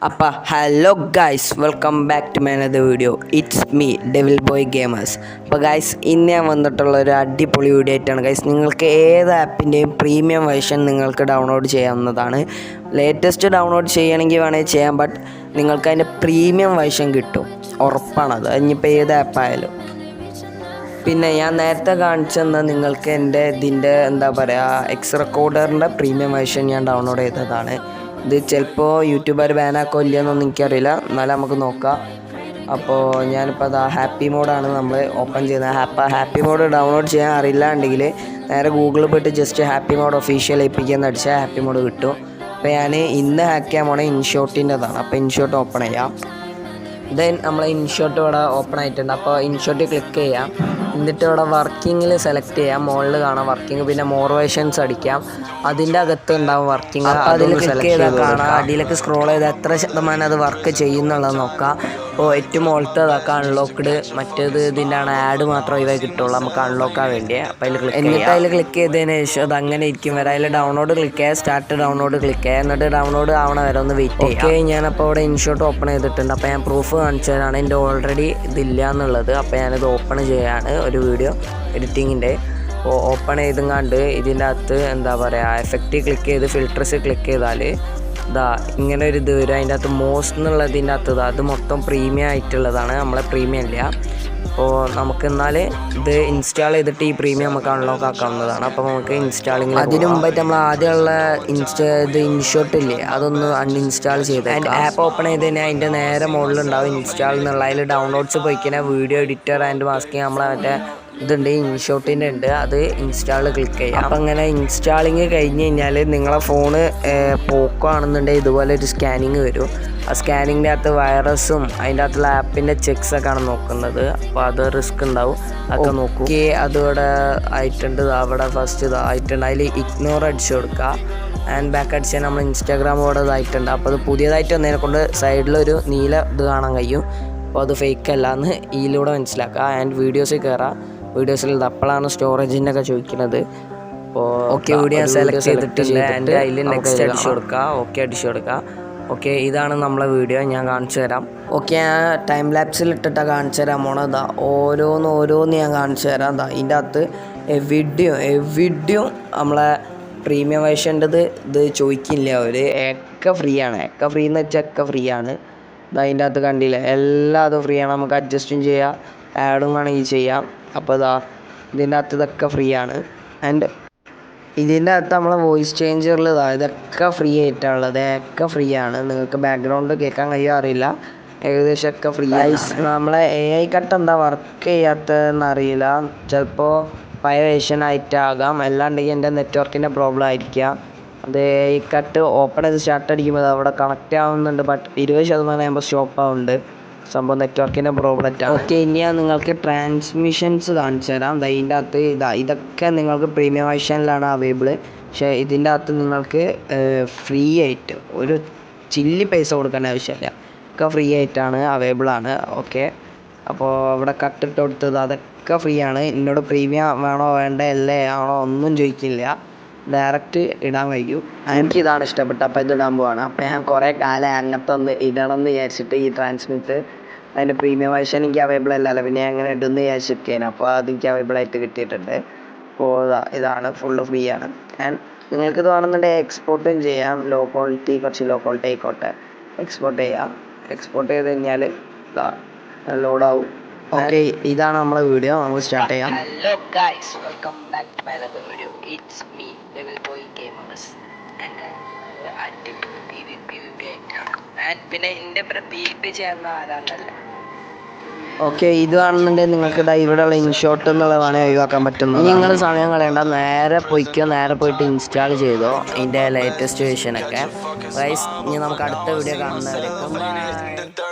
അപ്പോൾ hello guys, welcome back to my another video. It's me devil boy gamers. അപ്പോൾ guys, ഇന്ന് ഞാൻ വന്നിട്ടുള്ള ഒരു അടിപൊളി വീഡിയോ ആയിട്ടാണ് ഗൈസ്. നിങ്ങൾക്ക് ഏത് ആപ്പിൻ്റെയും പ്രീമിയം വേർഷൻ നിങ്ങൾക്ക് ഡൗൺലോഡ് ചെയ്യാവുന്നതാണ്. ലേറ്റസ്റ്റ് ഡൗൺലോഡ് ചെയ്യണമെങ്കിൽ വേണമെങ്കിൽ ചെയ്യാം, ബട്ട് നിങ്ങൾക്ക് അതിൻ്റെ പ്രീമിയം വേർഷൻ കിട്ടും, ഉറപ്പാണത്. ഇനിയിപ്പോൾ ഏത് ആപ്പായാലും. പിന്നെ ഞാൻ നേരത്തെ കാണിച്ചെന്ന നിങ്ങൾക്ക് ഇതിൻ്റെ എന്താ പറയുക, എക്സ് റെക്കോർഡറിൻ്റെ പ്രീമിയം വേർഷൻ ഞാൻ ഡൗൺലോഡ് ചെയ്തതാണ്. ഇത് ചിലപ്പോൾ യൂട്യൂബർ ബാനാക്കോ ഇല്ലയെന്നൊന്നും എനിക്കറിയില്ല, എന്നാലും നമുക്ക് നോക്കാം. അപ്പോൾ ഞാനിപ്പോൾ അത് ഹാപ്പി മോഡാണ് നമ്മൾ ഓപ്പൺ ചെയ്യുന്നത്. ഹാപ്പി മോഡ് ഡൗൺലോഡ് ചെയ്യാൻ അറിയില്ല ഉണ്ടെങ്കിൽ നേരെ ഗൂഗിളിൽ പോയിട്ട് ജസ്റ്റ് ഹാപ്പി മോഡ് ഒഫീഷ്യൽ ഏൽപ്പിക്കാന്ന് അടിച്ചാൽ ഹാപ്പി മോഡ് കിട്ടും. അപ്പോൾ ഞാൻ ഇന്ന് ഹാക്ക് ചെയ്യാൻ പോണേ ഇൻഷോട്ടിൻ്റെതാണ്. അപ്പോൾ ഇൻഷോട്ട് ഓപ്പൺ ചെയ്യാം. ദെൻ നമ്മളെ ഇൻഷോട്ട് ഇവിടെ ഓപ്പൺ ആയിട്ടുണ്ട്. അപ്പോൾ ഇൻഷോട്ട് ക്ലിക്ക് ചെയ്യാം. എന്നിട്ട് ഇവിടെ വർക്കിങ്ങിൽ സെലക്ട് ചെയ്യാം. മുകളിൽ കാണാം വർക്കിംഗ്, പിന്നെ മോർ വേർഷൻസ് അടിക്കാം. അതിൻ്റെ അകത്ത് ഉണ്ടാവും വർക്കിംഗ്. അതിൽ ക്ലിക്ക് ചെയ്താൽ കാണാം. അടിയിലേക്ക് സ്ക്രോൾ ചെയ്താൽ എത്ര ശതമാനം അത് വർക്ക് ചെയ്യുന്നുള്ളത് നോക്കാം. അപ്പോൾ ഏറ്റവും മുകളിലത്തെ അതൊക്കെ അൺലോക്ക്ഡ്, മറ്റേത് ഇതിൻ്റെ ആണ് ആഡ് മാത്രമേ ഇവ കിട്ടുള്ളൂ നമുക്ക് അൺലോക്കാൻ വേണ്ടി. അപ്പോൾ അതിൽ ക്ലിക്ക് എന്നിട്ട് അതിൽ ക്ലിക്ക് ചെയ്തതിന് ശേഷം അത് അങ്ങനെ ഇരിക്കും വരെ. അതിൽ ഡൗൺലോഡ് ക്ലിക്ക് ചെയ്യുക, സ്റ്റാർട്ട് ഡൗൺലോഡ് ക്ലിക്ക് ചെയ്യുക, എന്നിട്ട് ഡൗൺലോഡ് ആവണ വരെ ഒന്ന് വെയിറ്റ് ചെയ്യുക. ഓക്കെ, ഞാനപ്പോൾ ഇവിടെ ഇൻഷോട്ട് ഓപ്പൺ ചെയ്തിട്ടുണ്ട്. അപ്പോൾ ഞാൻ പ്രൂഫ് കാണിച്ചതാണ് എൻ്റെ ഓൾറെഡി ഇതില്ല എന്നുള്ളത്. അപ്പോൾ ഞാനിത് ഓപ്പൺ ചെയ്യാണ് ഒരു വീഡിയോ എഡിറ്റിങ്ങിൻ്റെ. അപ്പോൾ ഓപ്പൺ ചെയ്തും കണ്ട് ഇതിൻ്റെ അകത്ത് എന്താ പറയുക, എഫക്റ്റ് ക്ലിക്ക് ചെയ്ത് ഫിൽറ്റേഴ്സ് ക്ലിക്ക് ചെയ്താൽ ഇതാ ഇങ്ങനെ ഒരു ഇത് വരും. അതിൻ്റെ അകത്ത് മോസ്റ്റ് എന്നുള്ളതിൻ്റെ അകത്ത് അത് മൊത്തം പ്രീമിയം ആയിട്ടുള്ളതാണ്, നമ്മളെ പ്രീമിയം ഇല്ല. അപ്പോൾ നമുക്ക് എന്നാൽ ഇത് ഇൻസ്റ്റാൾ ചെയ്തിട്ട് ഈ പ്രീമിയം നമുക്ക് അൺലോക്ക് ആക്കാവുന്നതാണ്. അപ്പോൾ നമുക്ക് ഇൻസ്റ്റാളിങ് അതിന് മുമ്പായിട്ട് നമ്മൾ ആദ്യമുള്ള ഇത് ഇൻഷോട്ട് ഇല്ലേ, അതൊന്ന് അൺഇൻസ്റ്റാൾ ചെയ്ത് ആപ്പ് ഓപ്പൺ ചെയ്ത് കഴിഞ്ഞാൽ അതിൻ്റെ നേരെ മുകളിലുണ്ടാവും ഇൻസ്റ്റാൾ എന്നുള്ള. അതിൽ ഡൗൺലോഡ്സ് പോയിക്കഴിഞ്ഞാൽ വീഡിയോ എഡിറ്റർ ആൻഡ് മാസ്കിങ് നമ്മളെ മറ്റേ ഇതുണ്ട്, ഇൻഷോട്ടിൻ്റെ ഉണ്ട്, അത് ഇൻസ്റ്റാൾ ക്ലിക്ക് ചെയ്യാം. അപ്പം അങ്ങനെ ഇൻസ്റ്റാളിങ് കഴിഞ്ഞ് കഴിഞ്ഞാൽ നിങ്ങളെ ഫോണ് പോക്കോ ആണെന്നുണ്ടെങ്കിൽ ഇതുപോലെ ഒരു സ്കാനിങ് വരും. ആ സ്കാനിങ്ങിൻ്റെ അകത്ത് വൈറസും അതിൻ്റെ അകത്തുള്ള ആപ്പിൻ്റെ ചെക്സൊക്കെയാണ് നോക്കുന്നത്. അപ്പോൾ അത് റിസ്ക് ഉണ്ടാവും, അതൊക്കെ നോക്കൂ. അതിവിടെ ആയിട്ടുണ്ട്, അവിടെ ഫസ്റ്റ് ഇതായിട്ടുണ്ട്. അതിൽ ഇഗ്നോർ അടിച്ചു കൊടുക്കുക. ആൻഡ് ബാക്ക് അടിച്ചാൽ നമ്മൾ ഇൻസ്റ്റാഗ്രാം ഇവിടെ ഇതായിട്ടുണ്ട്. അപ്പോൾ അത് പുതിയതായിട്ട് വന്നതിനെ കൊണ്ട് സൈഡിലൊരു നീല ഇത് കാണാൻ കഴിയും. അപ്പോൾ അത് ഫേക്ക് അല്ല എന്ന് ഇതിലൂടെ മനസ്സിലാക്കുക. ആൻഡ് വീഡിയോസിൽ കയറാം. വീഡിയോസിൽ അപ്പോഴാണ് സ്റ്റോറേജിൻ്റെ ഒക്കെ ചോദിക്കുന്നത്. അപ്പോൾ ഓക്കെ, വീഡിയോ സെലക്ട് ചെയ്തിട്ടില്ല. എൻ്റെ അതിൽ നെക്സ്റ്റ് അടിച്ചു കൊടുക്കുക. ഓക്കെ അടിച്ചു കൊടുക്കുക. ഓക്കെ, ഇതാണ് നമ്മളെ വീഡിയോ, ഞാൻ കാണിച്ചു തരാം. ഓക്കെ, ഞാൻ ടൈം ലാപ്സിൽ ഇട്ടിട്ടാണ് കാണിച്ചു തരാൻ പോണത്. ഓരോന്ന് ഞാൻ കാണിച്ചു തരാം. ഇതിൻ്റെ അകത്ത് എവിടെയും നമ്മളെ പ്രീമിയം വേർഷൻ്റെത് ഇത് ചോദിക്കില്ല അവർ. ഒക്കെ ഫ്രീ ആണ്. ഒക്കെ ഫ്രീ എന്ന് വെച്ചാൽ ഒക്കെ ഫ്രീ ആണ്. അതിൻ്റെ അകത്ത് കണ്ടില്ല, എല്ലാം അത് ഫ്രീ ആണ്. നമുക്ക് അഡ്ജസ്റ്റും ചെയ്യാം, ആഡും വേണമെങ്കിൽ ചെയ്യാം. അപ്പോൾ ഇതിൻ്റെ അകത്ത് ഇതൊക്കെ ഫ്രീ ആണ്. ആൻഡ് ഇതിൻ്റെ അകത്ത് നമ്മളെ വോയിസ് ചേഞ്ചറിൽ ഇതൊക്കെ ഫ്രീ ആയിട്ടുള്ളത്, ഒക്കെ ഫ്രീ ആണ്. നിങ്ങൾക്ക് ബാക്ക്ഗ്രൗണ്ട് കേൾക്കാൻ കഴിയുമോ അറിയില്ല, ഏകദേശം ഒക്കെ ഫ്രീ ആയി. നമ്മളെ AI കട്ട് എന്താ വർക്ക് ചെയ്യാത്തതെന്ന് അറിയില്ല, ചിലപ്പോൾ പഴയ വേർഷൻ ആയിട്ടാകാം, അല്ലാണ്ടെങ്കിൽ എൻ്റെ നെറ്റ്വർക്കിൻ്റെ പ്രോബ്ലം ആയിരിക്കാം. അത് AI കട്ട് ഓപ്പൺ ചെയ്ത് സ്റ്റാർട്ട് അടിക്കുമ്പോൾ അവിടെ കണക്റ്റ് ആവുന്നുണ്ട്, ബട്ട് 20% ആകുമ്പോൾ സ്റ്റോപ്പ് ആവുന്നുണ്ട്. സംഭവം നെറ്റ്വർക്കിൻ്റെ പ്രോബ്ലം. ഓക്കെ, ഇനി ഞാൻ നിങ്ങൾക്ക് ട്രാൻസ്മിഷൻസ് കാണിച്ചു തരാം. ഇതിൻ്റെ അകത്ത് ഇതൊക്കെ നിങ്ങൾക്ക് പ്രീമിയം വേർഷനിലാണ് അവൈലബിൾ. പക്ഷേ ഇതിൻ്റെ അകത്ത് നിങ്ങൾക്ക് ഫ്രീ ആയിട്ട് ഒരു ചില്ലി പൈസ കൊടുക്കേണ്ട ആവശ്യമില്ല, ഒക്കെ ഫ്രീ ആയിട്ടാണ് അവൈലബിൾ ആണ്. ഓക്കെ, അപ്പോൾ ഇവിടെ കട്ടിട്ട് കൊടുത്തത് അതൊക്കെ ഫ്രീ ആണ്. എന്നോട് പ്രീമിയം വേണോ വേണ്ട അല്ലേ ആണോ ഒന്നും ചോദിക്കില്ല, ഡയറക്റ്റ് ഇടാൻ കഴിയും. എനിക്കിതാണ് ഇഷ്ടപ്പെട്ടത്, അപ്പോൾ ഇത് ഇടാൻ പോവാണ്. അപ്പോൾ ഞാൻ കുറേ കാലം അങ്ങനത്തെ ഒന്ന് ഇടണം എന്ന് വിചാരിച്ചിട്ട് ഈ ട്രാൻസ്മിറ്റ് അതിൻ്റെ പ്രീമിയം വേർഷൻ എനിക്ക് അവൈലബിൾ അല്ലല്ലോ, പിന്നെ ഞാൻ അങ്ങനെ ഇടുമെന്ന് വിചാരിച്ചിരിക്കുകയാണ്. അപ്പോൾ അത് എനിക്ക് അവൈലബിൾ ആയിട്ട് കിട്ടിയിട്ടുണ്ട്. അപ്പോൾ ഇതാണ് ഫുള്ള് ഫ്രീ ആണ്. ആൻഡ് നിങ്ങൾക്ക് തോന്നുന്നുണ്ടെങ്കിൽ എക്സ്പോർട്ടും ചെയ്യാം. ലോ ക്വാളിറ്റി, കുറച്ച് ലോ ക്വാളിറ്റി ആയിക്കോട്ടെ, എക്സ്പോർട്ട് ചെയ്യാം. എക്സ്പോർട്ട് ചെയ്ത് കഴിഞ്ഞാൽ ലോഡാവും. ഓക്കെ, ഇതാണ് നമ്മളെ വീഡിയോ, നമുക്ക് സ്റ്റാർട്ട് ചെയ്യാം. Hello guys, welcome back to my another video. It's me devil boy gamers. പിന്നെ എൻ്റെ PvP ചേർന്ന ആരാന്നല്ല. ഓക്കെ, ഇത് കാണുന്നുണ്ടെങ്കിൽ നിങ്ങൾക്ക് ഇവിടെയുള്ള ഇൻഷോട്ട് എന്നുള്ളതാണ് ഒഴിവാക്കാൻ പറ്റുന്നത്. നിങ്ങൾ സമയം കളയണ്ട, നേരെ പോയിട്ട് ഇൻസ്റ്റാൾ ചെയ്തോ ഇതിൻ്റെ ലേറ്റസ്റ്റ് വേർഷനൊക്കെ. ഗൈസ്, ഇനി നമുക്ക് അടുത്ത വീഡിയോ കാണുന്നവരേക്കും ബൈ.